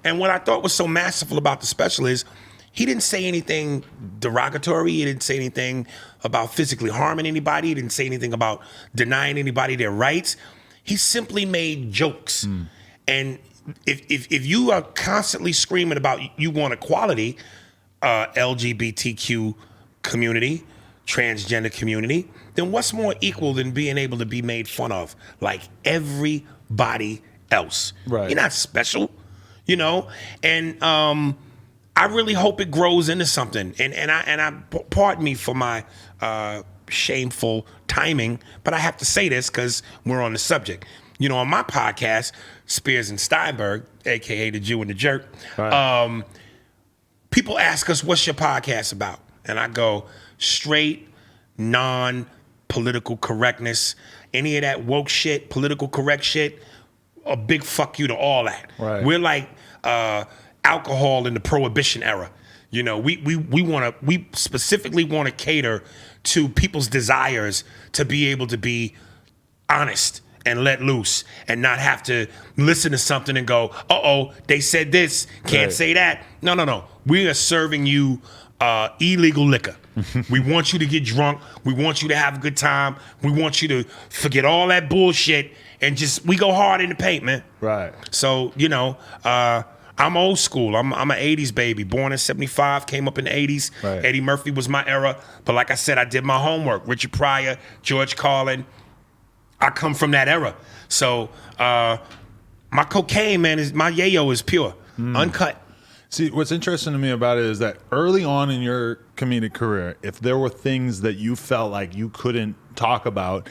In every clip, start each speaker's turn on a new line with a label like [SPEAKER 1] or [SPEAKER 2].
[SPEAKER 1] And what I thought was so masterful about the special is he didn't say anything derogatory. He didn't say anything about physically harming anybody. He didn't say anything about denying anybody their rights. He simply made jokes. And if you are constantly screaming about you want equality, LGBTQ community, transgender community, then what's more equal than being able to be made fun of like everybody else?
[SPEAKER 2] Right.
[SPEAKER 1] You're not special, you know? And I really hope it grows into something. And I pardon me for my shameful timing, but I have to say this because we're on the subject. You know, on my podcast, Spears and Steinberg, aka the Jew and the Jerk,
[SPEAKER 2] Right.
[SPEAKER 1] People ask us, what's your podcast about? And I go, straight, non-political correctness, any of that woke shit, political correct shit, a big fuck you to all that.
[SPEAKER 2] Right.
[SPEAKER 1] We're like alcohol in the Prohibition era. You know, we specifically want to cater to people's desires to be able to be honest and let loose and not have to listen to something and go, uh-oh, they said this, can't say that. No. We are serving you illegal liquor. We want you to get drunk. We want you to have a good time. We want you to forget all that bullshit and we go hard in the paint, man.
[SPEAKER 2] Right.
[SPEAKER 1] So, you know, I'm old school. I'm an 80s baby, born in 75, came up in the 80s.
[SPEAKER 2] Right.
[SPEAKER 1] Eddie Murphy was my era. But like I said, I did my homework. Richard Pryor, George Carlin. I come from that era. So my cocaine, man, my yayo is pure, uncut.
[SPEAKER 2] See, what's interesting to me about it is that early on in your comedic career, if there were things that you felt like you couldn't talk about,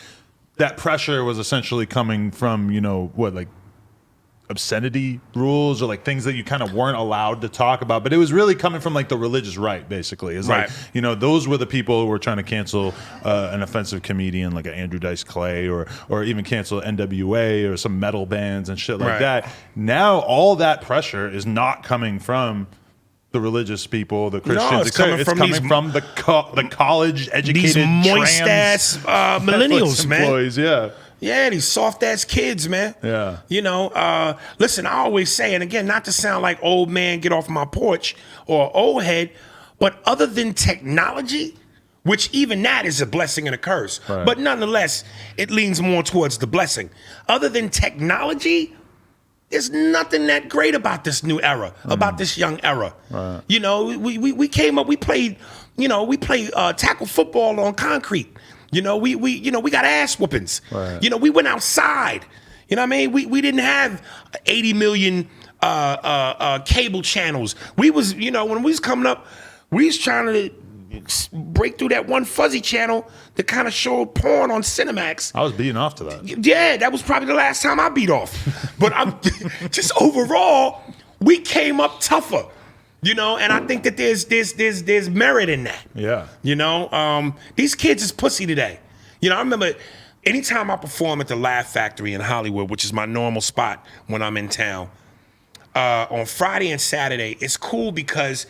[SPEAKER 2] that pressure was essentially coming from, you know, like obscenity rules or like things that you kind of weren't allowed to talk about, but it was really coming from like the religious right, basically. It's
[SPEAKER 1] right.
[SPEAKER 2] Like, you know, those were the people who were trying to cancel an offensive comedian like an Andrew Dice Clay or even cancel NWA or some metal bands and shit like
[SPEAKER 1] right.
[SPEAKER 2] that. Now all that pressure is not coming from the religious people, the Christians.
[SPEAKER 1] No, it's coming
[SPEAKER 2] from the college educated,
[SPEAKER 1] these moist ass millennials, man.
[SPEAKER 2] Employees, yeah.
[SPEAKER 1] Yeah, these soft ass kids, man.
[SPEAKER 2] Yeah.
[SPEAKER 1] You know, listen, I always say, and again, not to sound like old man get off my porch or old head, but other than technology, which even that is a blessing and a curse,
[SPEAKER 2] right.
[SPEAKER 1] But nonetheless, it leans more towards the blessing. Other than technology, there's nothing that great about this new era, about this young era.
[SPEAKER 2] Right.
[SPEAKER 1] You know, we came up, we played tackle football on concrete. You know, we got ass whoopings.
[SPEAKER 2] Right.
[SPEAKER 1] You know, we went outside. You know what I mean? We didn't have 80 million cable channels. We was, you know, when we was coming up, we was trying to break through that one fuzzy channel that kind of showed porn on Cinemax.
[SPEAKER 2] I was beating off to that.
[SPEAKER 1] Yeah, that was probably the last time I beat off. But I'm just overall, we came up tougher. You know, and I think that there's merit in that.
[SPEAKER 2] Yeah.
[SPEAKER 1] You know, these kids is pussy today. You know, I remember anytime I perform at the Laugh Factory in Hollywood, which is my normal spot when I'm in town, on Friday and Saturday, it's cool because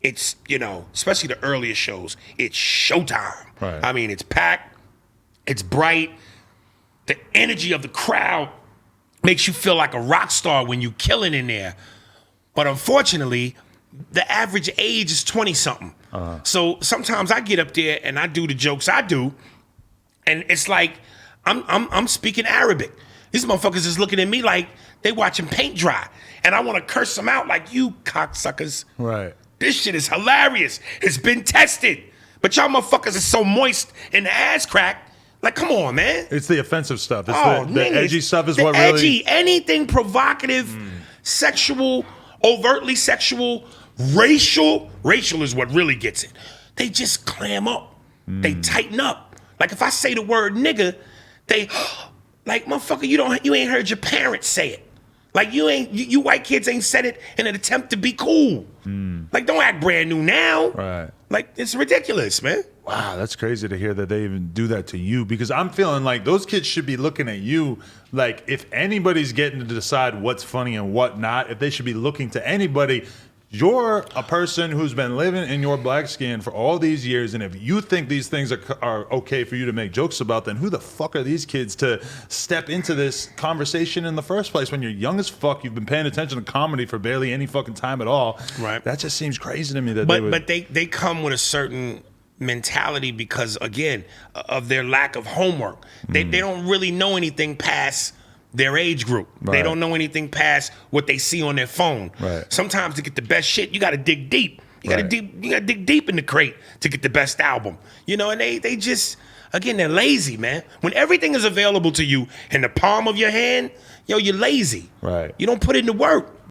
[SPEAKER 1] it's, you know, especially the earlier shows, it's showtime.
[SPEAKER 2] Right.
[SPEAKER 1] I mean, it's packed, it's bright, the energy of the crowd makes you feel like a rock star when you killing in there. But unfortunately, the average age is 20-something. So sometimes I get up there and I do the jokes I do, and it's like I'm speaking Arabic. These motherfuckers is looking at me like they watching paint dry, and I want to curse them out like, you cocksuckers.
[SPEAKER 2] Right.
[SPEAKER 1] This shit is hilarious. It's been tested. But y'all motherfuckers are so moist in the ass crack. Like, come on, man.
[SPEAKER 2] It's the offensive stuff. It's
[SPEAKER 1] Oh,
[SPEAKER 2] the edgy stuff is
[SPEAKER 1] the
[SPEAKER 2] what
[SPEAKER 1] edgy,
[SPEAKER 2] really...
[SPEAKER 1] anything provocative, sexual, overtly sexual, racial is what really gets it. They just clam up. They tighten up. Like if I say the word nigga, they like, motherfucker, you ain't heard your parents say it. Like you white kids ain't said it in an attempt to be cool. Like, don't act brand new now.
[SPEAKER 2] Right.
[SPEAKER 1] Like, it's ridiculous, man.
[SPEAKER 2] Wow, that's crazy to hear that they even do that to you, because I'm feeling like those kids should be looking at you like, if anybody's getting to decide what's funny and what not, if they should be looking to anybody, You're a person who's been living in your black skin for all these years, and if you think these things are okay for you to make jokes about, then who the fuck are these kids to step into this conversation in the first place? When you're young as fuck, you've been paying attention to comedy for barely any fucking time at all.
[SPEAKER 1] Right.
[SPEAKER 2] That just seems crazy to me.
[SPEAKER 1] But they come with a certain mentality because, again, of their lack of homework. They don't really know anything past their age group.
[SPEAKER 2] Right.
[SPEAKER 1] They don't know anything past what they see on their phone.
[SPEAKER 2] Right.
[SPEAKER 1] Sometimes to get the best shit, you got to dig deep. You got to
[SPEAKER 2] Right.
[SPEAKER 1] dig deep in the crate to get the best album. You know, and they just, again, they're lazy, man. When everything is available to you in the palm of your hand, yo, you're lazy.
[SPEAKER 2] Right.
[SPEAKER 1] You don't put in the work.